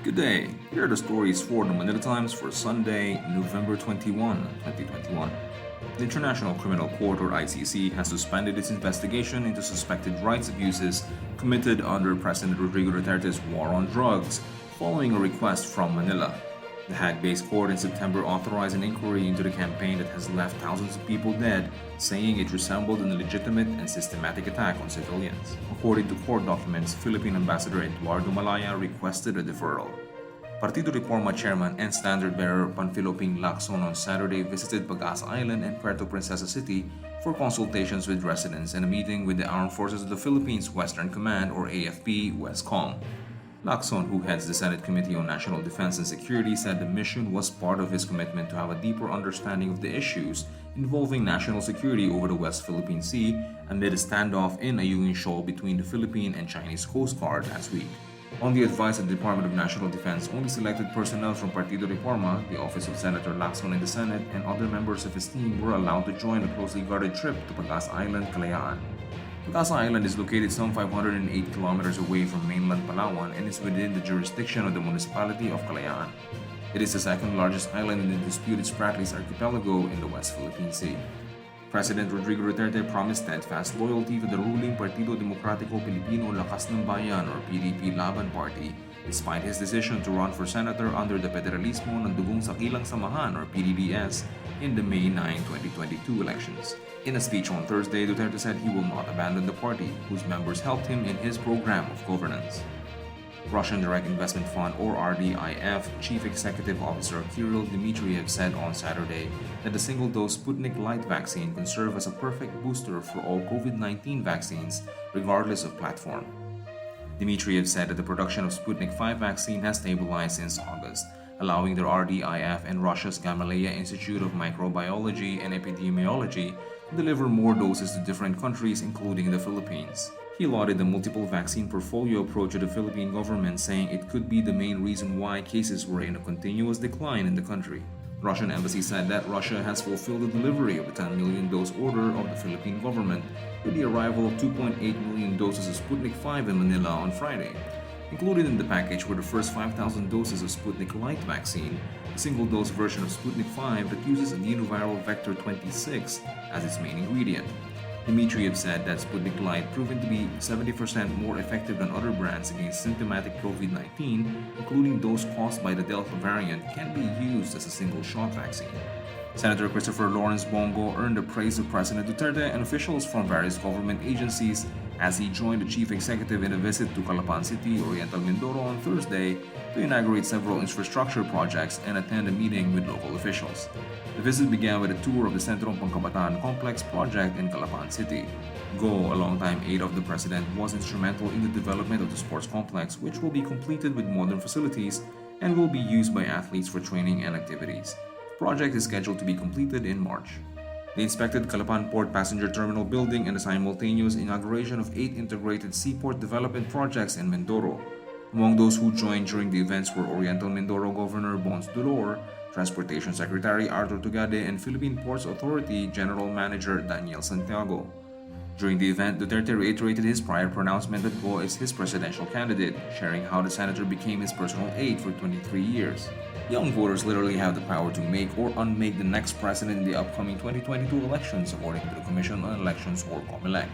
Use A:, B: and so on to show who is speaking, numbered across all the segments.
A: Good day. Here are the stories for the Manila Times for Sunday, November 21, 2021. The International Criminal Court or ICC has suspended its investigation into suspected rights abuses committed under President Rodrigo Duterte's war on drugs, following a request from Manila. The Hague-based court in September authorized an inquiry into the campaign that has left thousands of people dead, saying it resembled an illegitimate and systematic attack on civilians. According to court documents, Philippine Ambassador Eduardo Malaya requested a deferral. Partido Reforma chairman and standard-bearer Panfilo Ping Lacson on Saturday visited Pag-asa Island and Puerto Princesa City for consultations with residents and a meeting with the Armed Forces of the Philippines Western Command or AFP Westcom. Lacson, who heads the Senate Committee on National Defense and Security, said the mission was part of his commitment to have a deeper understanding of the issues involving national security over the West Philippine Sea amid a standoff in Ayungin Shoal between the Philippine and Chinese Coast Guard last week. On the advice of the Department of National Defense, only selected personnel from Partido Reforma, the office of Senator Lacson in the Senate, and other members of his team were allowed to join a closely guarded trip to Pag-asa Island, Kalayaan. Pag-asa Island is located some 508 kilometers away from mainland Palawan and is within the jurisdiction of the municipality of Kalayaan. It is the second largest island in the disputed Spratlys Archipelago in the West Philippine Sea. President Rodrigo Duterte promised steadfast loyalty to the ruling Partido Demokratiko Pilipino Lakas ng Bayan or PDP Laban Party despite his decision to run for senator under the Federalismo ng Dugong Sakilang Samahan or PDDS in the May 9, 2022 elections. In a speech on Thursday, Duterte said he will not abandon the party, whose members helped him in his program of governance. Russian Direct Investment Fund or RDIF Chief Executive Officer Kirill Dmitriev said on Saturday that the single-dose Sputnik Light vaccine can serve as a perfect booster for all COVID-19 vaccines, regardless of platform. Dmitriev said that the production of Sputnik 5 vaccine has stabilized since August, allowing the RDIF and Russia's Gamaleya Institute of Microbiology and Epidemiology to deliver more doses to different countries, including the Philippines. He lauded the multiple vaccine portfolio approach of the Philippine government, saying it could be the main reason why cases were in a continuous decline in the country. The Russian embassy said that Russia has fulfilled the delivery of the 10 million dose order of the Philippine government with the arrival of 2.8 million doses of Sputnik 5 in Manila on Friday. Included in the package were the first 5,000 doses of Sputnik Light vaccine, a single-dose version of Sputnik 5 that uses adenoviral vector 26 as its main ingredient. Dmitriev said that Sputnik Light, proven to be 70% more effective than other brands against symptomatic COVID-19, including those caused by the Delta variant, can be used as a single-shot vaccine. Senator Christopher Lawrence Bongo earned the praise of President Duterte and officials from various government agencies as he joined the chief executive in a visit to Calapan City, Oriental Mindoro on Thursday to inaugurate several infrastructure projects and attend a meeting with local officials. The visit began with a tour of the Sentrong Pangkabataan Complex project in Calapan City. Go, a longtime aide of the president, was instrumental in the development of the sports complex, which will be completed with modern facilities and will be used by athletes for training and activities. The project is scheduled to be completed in March. They inspected Calapan Port Passenger Terminal building and the simultaneous inauguration of 8 integrated seaport development projects in Mindoro. Among those who joined during the events were Oriental Mindoro Governor Bons Dolor, Transportation Secretary Arthur Tugade, and Philippine Ports Authority General Manager Daniel Santiago. During the event, Duterte reiterated his prior pronouncement that Go is his presidential candidate, sharing how the senator became his personal aide for 23 years. Young voters literally have the power to make or unmake the next president in the upcoming 2022 elections, according to the Commission on Elections or COMELEC.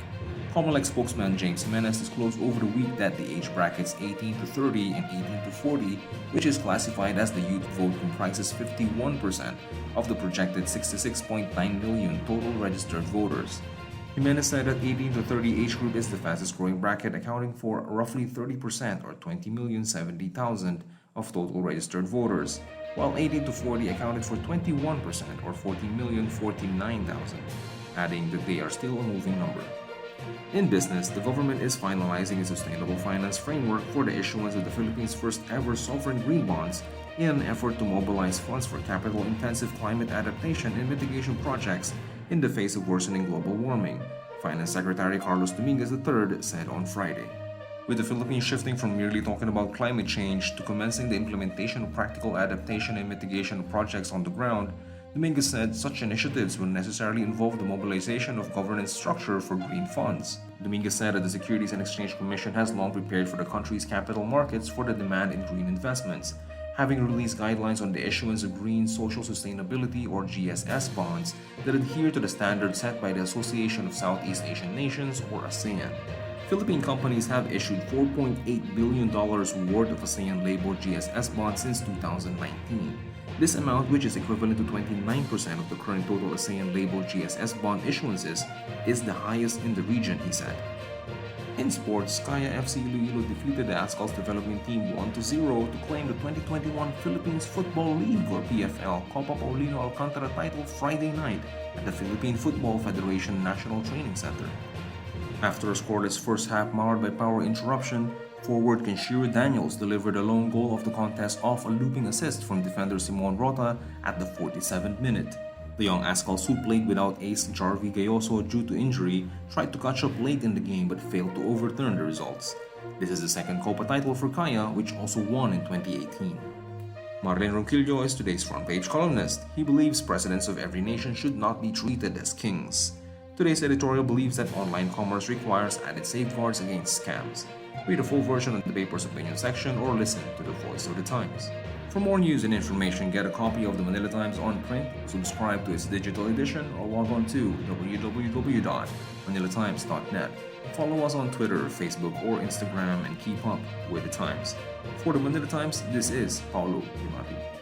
A: COMELEC spokesman James Jimenez disclosed over the week that the age brackets 18 to 30 and 18 to 40, which is classified as the youth vote, comprises 51% of the projected 66.9 million total registered voters. Jimenez said that 18 to 30 age group is the fastest growing bracket, accounting for roughly 30% or 20,070,000 of total registered voters, while 18 to 40 accounted for 21% or 40,049,000, adding that they are still a moving number. In business, the government is finalizing a sustainable finance framework for the issuance of the Philippines' first ever sovereign green bonds in an effort to mobilize funds for capital-intensive climate adaptation and mitigation projects in the face of worsening global warming, Finance Secretary Carlos Dominguez III said on Friday. With the Philippines shifting from merely talking about climate change to commencing the implementation of practical adaptation and mitigation projects on the ground, Dominguez said such initiatives will necessarily involve the mobilization of governance structure for green funds. Dominguez said that the Securities and Exchange Commission has long prepared for the country's capital markets for the demand in green investments, having released guidelines on the issuance of green social sustainability or GSS bonds that adhere to the standards set by the Association of Southeast Asian Nations or ASEAN. Philippine companies have issued $4.8 billion worth of ASEAN-labeled GSS bonds since 2019. This amount, which is equivalent to 29% of the current total ASEAN-labeled GSS bond issuances, is the highest in the region, he said. In sports, Kaya FC Iloilo defeated the Ascal's development team 1-0 to claim the 2021 Philippines Football League or PFL Copa Paulino Alcantara title Friday night at the Philippine Football Federation National Training Center. After a scoreless first half marred by power interruption, forward Kenshiro Daniels delivered a lone goal of the contest off a looping assist from defender Simon Rota at the 47th minute. The young Ascals, who played without ace Jarvi Gayoso due to injury, tried to catch up late in the game but failed to overturn the results. This is the second Copa title for Kaya, which also won in 2018. Marlene Ronquillo is today's front page columnist. He believes presidents of every nation should not be treated as kings. Today's editorial believes that online commerce requires added safeguards against scams. Read the full version in the paper's opinion section or listen to the Voice of the Times. For more news and information, get a copy of the Manila Times on print, subscribe to its digital edition, or log on to www.manilatimes.net. Follow us on Twitter, Facebook, or Instagram and keep up with the Times. For the Manila Times, this is Paulo Limati.